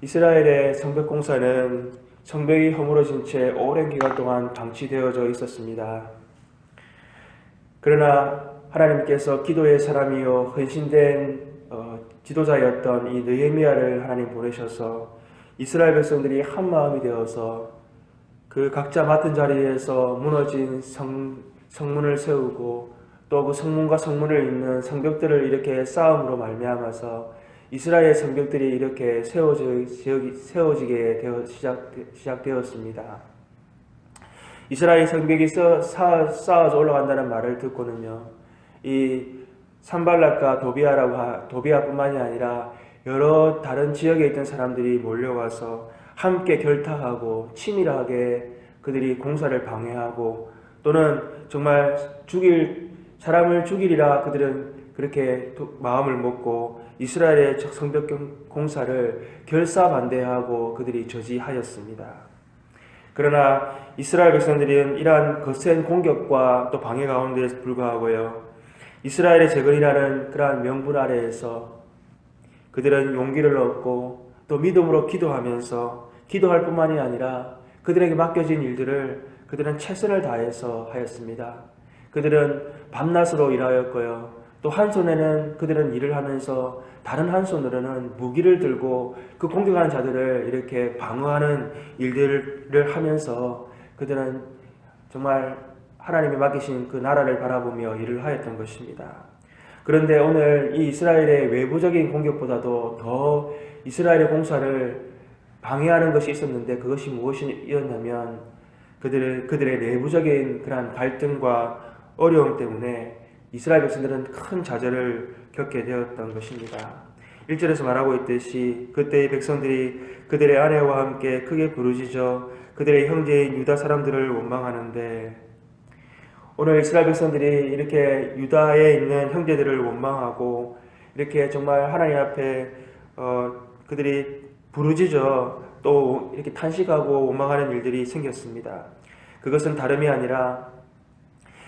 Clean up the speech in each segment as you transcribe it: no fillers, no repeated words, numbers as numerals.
이스라엘의 성벽 공사는 성벽이 허물어진 채 오랜 기간 동안 방치되어져 있었습니다. 그러나 하나님께서 기도의 사람이요 헌신된 지도자였던 이 느헤미야를 하나님 보내셔서 이스라엘 백성들이 한 마음이 되어서 그 각자 맡은 자리에서 무너진 성문을 세우고 또 그 성문과 성문을 잇는 성벽들을 이렇게 쌓음으로 말미암아서 이스라엘 성벽들이 이렇게 세워지게 되어 시작되었습니다. 이스라엘 성벽이 쌓아져 올라간다는 말을 듣고는요, 이 산발락과 도비아뿐만이 아니라 여러 다른 지역에 있던 사람들이 몰려와서 함께 결탁하고 치밀하게 그들이 공사를 방해하고 또는 정말 사람을 죽이리라 그들은 그렇게 마음을 먹고 이스라엘의 성벽 공사를 결사반대하고 그들이 저지하였습니다. 그러나 이스라엘 백성들은 이러한 거센 공격과 또 방해 가운데에서 불구하고요, 이스라엘의 재건이라는 그러한 명분 아래에서 그들은 용기를 얻고 또 믿음으로 기도할 뿐만이 아니라 그들에게 맡겨진 일들을 그들은 최선을 다해서 하였습니다. 그들은 밤낮으로 일하였고요, 또 한 손에는 그들은 일을 하면서 다른 한 손으로는 무기를 들고 그 공격하는 자들을 이렇게 방어하는 일들을 하면서 그들은 정말 하나님이 맡기신 그 나라를 바라보며 일을 하였던 것입니다. 그런데 오늘 이 이스라엘의 외부적인 공격보다도 더 이스라엘의 공사를 방해하는 것이 있었는데 그것이 무엇이었냐면 그들의 내부적인 그러한 갈등과 어려움 때문에 이스라엘 백성들은 큰 좌절을 겪게 되었던 것입니다. 1절에서 말하고 있듯이 그때의 백성들이 그들의 아내와 함께 크게 부르짖어 그들의 형제인 유다 사람들을 원망하는데, 오늘 이스라엘 백성들이 이렇게 유다에 있는 형제들을 원망하고 이렇게 정말 하나님 앞에 그들이 부르짖어 또 이렇게 탄식하고 원망하는 일들이 생겼습니다. 그것은 다름이 아니라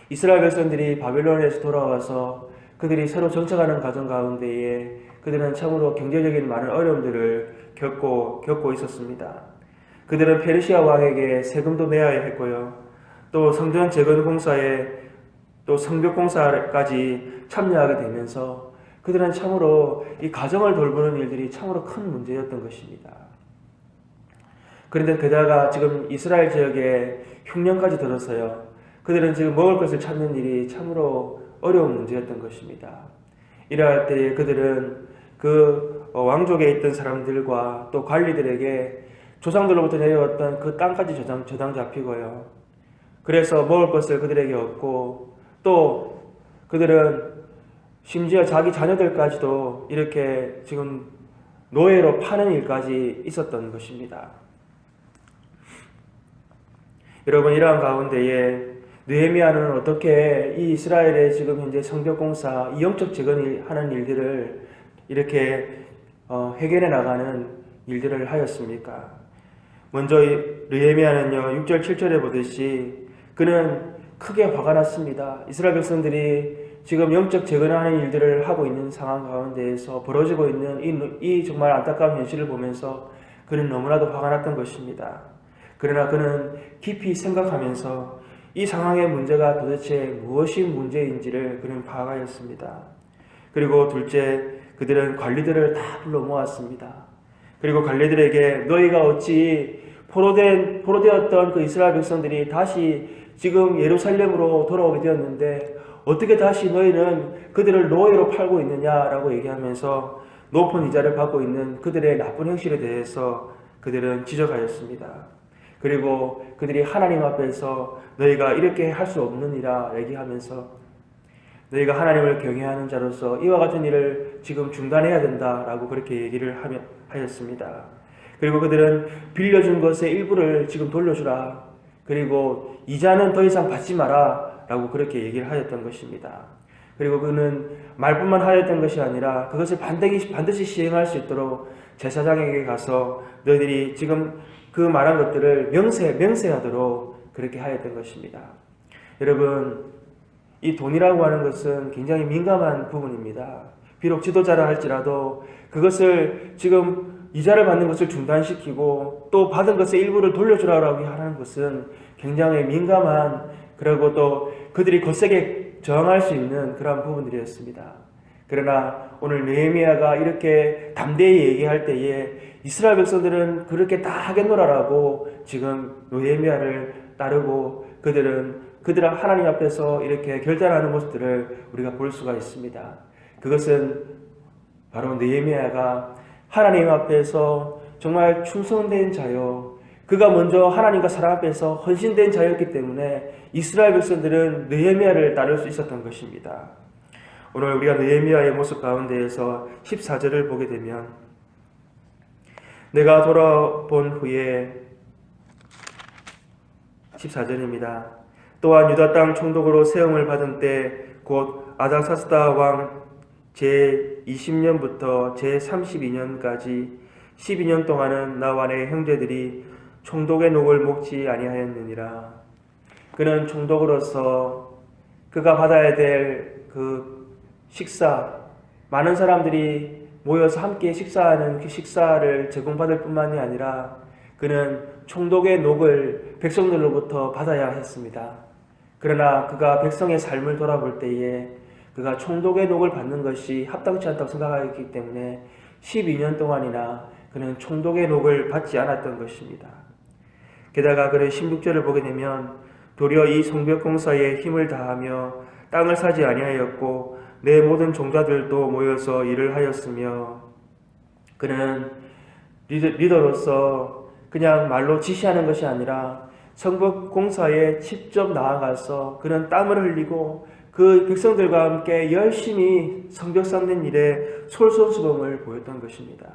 이스라엘 백성들이 바벨론에서 돌아와서 그들이 서로 정착하는 과정 가운데에 그들은 참으로 경제적인 많은 어려움들을 겪고 있었습니다. 그들은 페르시아 왕에게 세금도 내야 했고요, 또 성전 재건 공사에 또 성벽 공사까지 참여하게 되면서 그들은 참으로 이 가정을 돌보는 일들이 참으로 큰 문제였던 것입니다. 그런데 게다가 지금 이스라엘 지역에 흉년까지 들어서요, 그들은 지금 먹을 것을 찾는 일이 참으로 어려운 문제였던 것입니다. 이러할 때에 그들은 그 왕족에 있던 사람들과 또 관리들에게 조상들로부터 내려왔던 그 땅까지 저당 잡히고요, 그래서 먹을 것을 그들에게 얻고 또 그들은 심지어 자기 자녀들까지도 이렇게 지금 노예로 파는 일까지 있었던 것입니다. 여러분, 이러한 가운데에 느헤미야는 어떻게 이 이스라엘의 지금 현재 성벽 공사, 이 영적 재건을 하는 일들을 이렇게 해결해 나가는 일들을 하였습니까? 먼저 느헤미야는요, 6절 7절에 보듯이 그는 크게 화가 났습니다. 이스라엘 백성들이 지금 영적 재건하는 일들을 하고 있는 상황 가운데에서 벌어지고 있는 이 정말 안타까운 현실을 보면서 그는 너무나도 화가 났던 것입니다. 그러나 그는 깊이 생각하면서 이 상황의 문제가 도대체 무엇이 문제인지를 그는 파악하였습니다. 그리고 둘째, 그들은 관리들을 다 불러 모았습니다. 그리고 관리들에게 너희가 어찌 포로되었던 그 이스라엘 백성들이 다시 지금 예루살렘으로 돌아오게 되었는데 어떻게 다시 너희는 그들을 노예로 팔고 있느냐라고 얘기하면서 높은 이자를 받고 있는 그들의 나쁜 행실에 대해서 그들은 지적하였습니다. 그리고 그들이 하나님 앞에서 너희가 이렇게 할 수 없느니라 얘기하면서 너희가 하나님을 경외하는 자로서 이와 같은 일을 지금 중단해야 된다라고 그렇게 얘기를 하였습니다. 그리고 그들은 빌려준 것의 일부를 지금 돌려주라, 그리고 이자는 더 이상 받지 마라 라고 그렇게 얘기를 하였던 것입니다. 그리고 그는 말뿐만 하였던 것이 아니라 그것을 반드시 시행할 수 있도록 제사장에게 가서 너희들이 지금 그 말한 것들을 명세하도록 그렇게 하였던 것입니다. 여러분, 이 돈이라고 하는 것은 굉장히 민감한 부분입니다. 비록 지도자라 할지라도 그것을 지금 이자를 받는 것을 중단시키고 또 받은 것의 일부를 돌려주라고 하는 것은 굉장히 민감한, 그리고 또 그들이 거세게 저항할 수 있는 그러한 부분들이었습니다. 그러나 오늘 느헤미야가 이렇게 담대히 얘기할 때에 이스라엘 백성들은 그렇게 다 하겠노라라고 지금 느헤미야를 따르고 그들은 하나님 앞에서 이렇게 결단하는 모습들을 우리가 볼 수가 있습니다. 그것은 바로 느헤미야가 하나님 앞에서 정말 충성된 자요, 그가 먼저 하나님과 사람 앞에서 헌신된 자였기 때문에 이스라엘 백성들은 느헤미야를 따를 수 있었던 것입니다. 오늘 우리가 느헤미야의 모습 가운데에서 14절을 보게 되면, 내가 돌아본 후에 14절입니다. 또한 유다 땅 총독으로 세움을 받은 때 곧 아닥사스다 왕 제20년부터 제32년까지 12년 동안은 나와 내 형제들이 총독의 녹을 먹지 아니하였느니라. 그는 총독으로서 그가 받아야 될 그 식사, 많은 사람들이 모여서 함께 식사하는 그 식사를 제공받을 뿐만이 아니라 그는 총독의 녹을 백성들로부터 받아야 했습니다. 그러나 그가 백성의 삶을 돌아볼 때에 그가 총독의 녹을 받는 것이 합당치 않다고 생각하기 때문에 12년 동안이나 그는 총독의 녹을 받지 않았던 것입니다. 게다가 그는 16절을 보게 되면 도리어 이 성벽 공사에 힘을 다하며 땅을 사지 아니하였고 내 모든 종자들도 모여서 일을 하였으며, 그는 리더로서 그냥 말로 지시하는 것이 아니라 성벽 공사에 직접 나아가서 그는 땀을 흘리고 그 백성들과 함께 열심히 성벽 쌓는 일에 솔선수범을 보였던 것입니다.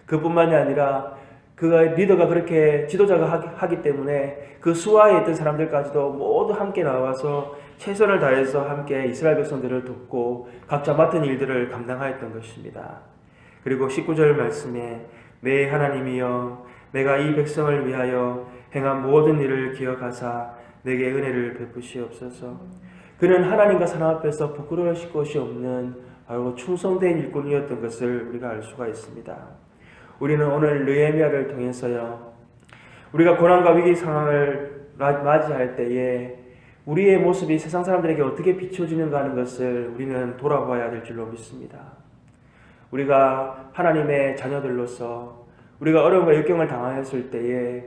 그뿐만이 아니라 그가 리더가 그렇게 지도자가 하기 때문에 그 수하에 있던 사람들까지도 모두 함께 나와서 최선을 다해서 함께 이스라엘 백성들을 돕고 각자 맡은 일들을 감당하였던 것입니다. 그리고 19절 말씀에 내 하나님이여 내가 이 백성을 위하여 행한 모든 일을 기억하사 내게 은혜를 베푸시옵소서. 그는 하나님과 사람 앞에서 부끄러워하실 것이 없는 바로 충성된 일꾼이었던 것을 우리가 알 수가 있습니다. 우리는 오늘 느헤미야를 통해서요, 우리가 고난과 위기 상황을 맞이할 때에 우리의 모습이 세상 사람들에게 어떻게 비춰지는가 하는 것을 우리는 돌아봐야 될 줄로 믿습니다. 우리가 하나님의 자녀들로서 우리가 어려움과 역경을 당하였을 때에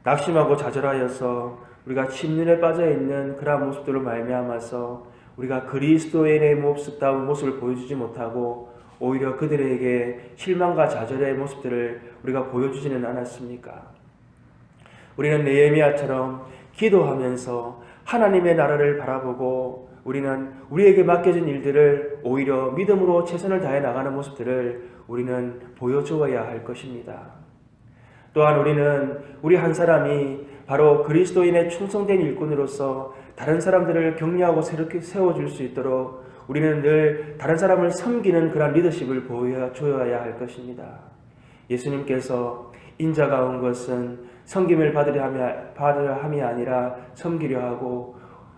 낙심하고 좌절하여서 우리가 침륜에 빠져있는 그러한 모습들을 말미암아서 우리가 그리스도인의 모습다운 모습을 보여주지 못하고 오히려 그들에게 실망과 좌절의 모습들을 우리가 보여주지는 않았습니까? 우리는 느헤미야처럼 기도하면서 하나님의 나라를 바라보고 우리는 우리에게 맡겨진 일들을 오히려 믿음으로 최선을 다해 나가는 모습들을 우리는 보여주어야 할 것입니다. 또한 우리 한 사람이 바로 그리스도인의 충성된 일꾼으로서 다른 사람들을 격려하고 새롭게 세워줄 수 있도록 우리는 늘 다른 사람을 섬기는 그런 리더십을 보여줘야 할 것입니다. 예수님께서 인자가 온 것은 섬김을 받으려 함이 아니라 섬기려 하고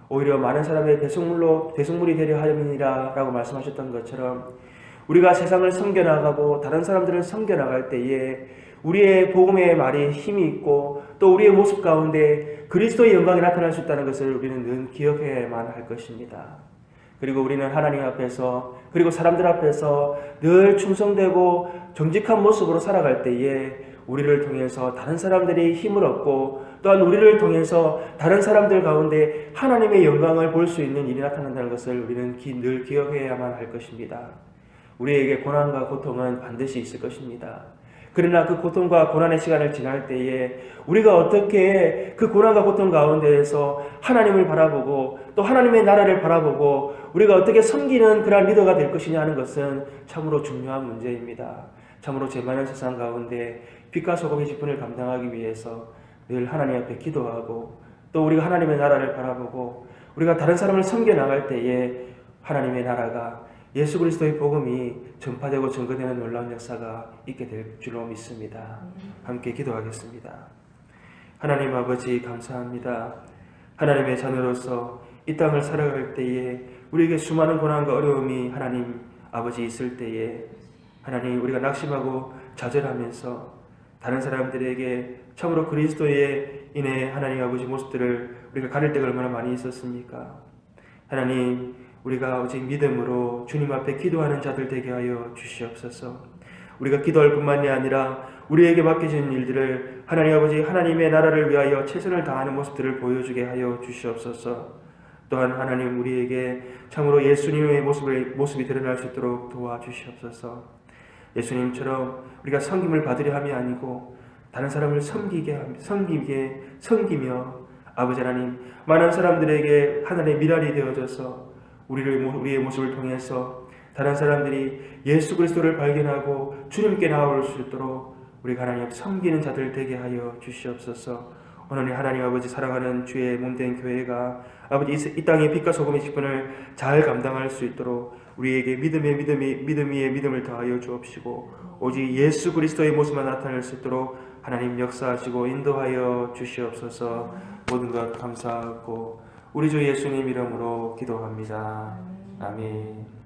오히려 많은 사람의 대속물이 되려 함이니라 라고 말씀하셨던 것처럼 우리가 세상을 섬겨나가고 다른 사람들을 섬겨나갈 때에 우리의 복음의 말이 힘이 있고 또 우리의 모습 가운데 그리스도의 영광이 나타날 수 있다는 것을 우리는 늘 기억해야만 할 것입니다. 그리고 우리는 하나님 앞에서 그리고 사람들 앞에서 늘 충성되고 정직한 모습으로 살아갈 때에 우리를 통해서 다른 사람들이 힘을 얻고 또한 우리를 통해서 다른 사람들 가운데 하나님의 영광을 볼 수 있는 일이 나타난다는 것을 우리는 늘 기억해야만 할 것입니다. 우리에게 고난과 고통은 반드시 있을 것입니다. 그러나 그 고통과 고난의 시간을 지날 때에 우리가 어떻게 그 고난과 고통 가운데에서 하나님을 바라보고 또 하나님의 나라를 바라보고 우리가 어떻게 섬기는 그런 리더가 될 것이냐 하는 것은 참으로 중요한 문제입니다. 참으로 죄 많은 세상 가운데 빛과 소금의 직분을 감당하기 위해서 늘 하나님 앞에 기도하고 또 우리가 하나님의 나라를 바라보고 우리가 다른 사람을 섬겨 나갈 때에 하나님의 나라가 예수 그리스도의 복음이 전파되고 증거되는 놀라운 역사가 있게 될 줄로 믿습니다. 함께 기도하겠습니다. 하나님 아버지 감사합니다. 하나님의 자녀로서 이 땅을 살아갈 때에 우리에게 수많은 고난과 어려움이 하나님 아버지 있을 때에 하나님 우리가 낙심하고 좌절하면서 다른 사람들에게 참으로 그리스도에 인해 하나님 아버지 모습들을 우리가 가릴 때가 얼마나 많이 있었습니까? 하나님, 우리가 오직 믿음으로 주님 앞에 기도하는 자들 되게 하여 주시옵소서. 우리가 기도할 뿐만이 아니라 우리에게 맡겨진 일들을 하나님 아버지 하나님의 나라를 위하여 최선을 다하는 모습들을 보여주게 하여 주시옵소서. 또한 하나님, 우리에게 참으로 예수님의 모습이 드러날 수 있도록 도와주시옵소서. 예수님처럼 우리가 섬김을 받으려 함이 아니고 다른 사람을 섬기며 아버지 하나님, 많은 사람들에게 하나님의 미랄이 되어져서 우리의 모습을 통해서 다른 사람들이 예수 그리스도를 발견하고 주님께 나올 수 있도록 우리가 하나님 섬기는 자들 되게 하여 주시옵소서. 오늘 하나님 아버지 사랑하는 주의 몸된 교회가 아버지 이 땅의 빛과 소금의 직분을 잘 감당할 수 있도록 우리에게 믿음 위에 믿음을 더하여 주옵시고 오직 예수 그리스도의 모습만 나타낼 수 있도록 하나님 역사하시고 인도하여 주시옵소서. 모든 것 감사하고 우리 주 예수님 이름으로 기도합니다. 아멘.